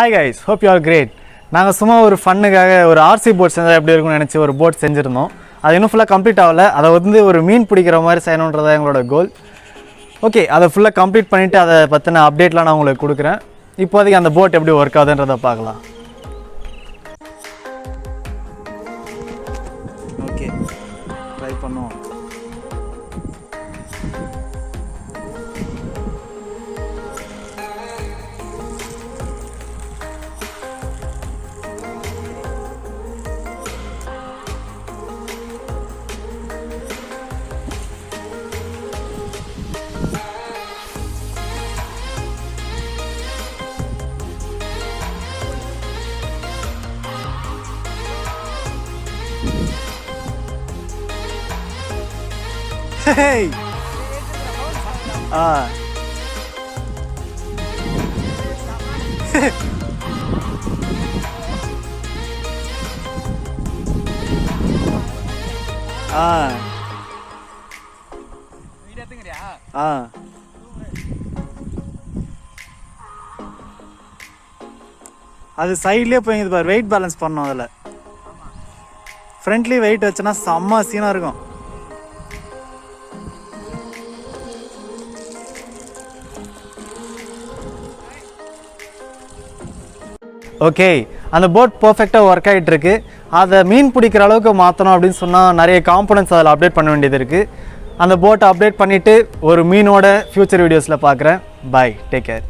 Hi guys, hope you are great. நாங்கள் சும்மா ஒரு ஃபன்னுக்காக ஒரு ஆர்சி போட் செஞ்சால் எப்படி இருக்கும்னு நினச்சி ஒரு போட் செஞ்சுருந்தோம். அது இன்னும் ஃபுல்லாக கம்ப்ளீட் ஆகலை. அதை வந்து ஒரு மீன் பிடிக்கிற மாதிரி செய்யணுன்றதான் எங்களோட கோல். ஓகே, அதை ஃபுல்லாக கம்ப்ளீட் பண்ணிவிட்டு அதை பற்றின அப்டேட்லாம் நான் உங்களுக்கு கொடுக்குறேன். இப்போதைக்கு அந்த போட் எப்படி ஒர்க் ஆகுதுன்றதை பார்க்கலாம். ஓகே, ட்ரை பண்ணுவோம். Hey! அது சைட்லேயே போய் பாரு, வெயிட் பேலன்ஸ் பண்ணோம். அதில் ஃப்ரண்ட்லி வெயிட் வச்சுன்னா செம்ம சீனாக இருக்கும். ஓகே, அந்த போட் பர்ஃபெக்டாக ஒர்க் ஆகிட்டு இருக்கு. அதை மீன் பிடிக்கிற அளவுக்கு மாற்றணும் அப்படின்னு சொன்னால் நிறைய காம்பனன்ட்ஸ் அதில் அப்டேட் பண்ண வேண்டியது இருக்குது. அந்த போட்டை அப்டேட் பண்ணிவிட்டு ஒரு மீனோட ஃப்யூச்சர் வீடியோஸில் பார்க்குறேன். பாய், டேக் கேர்.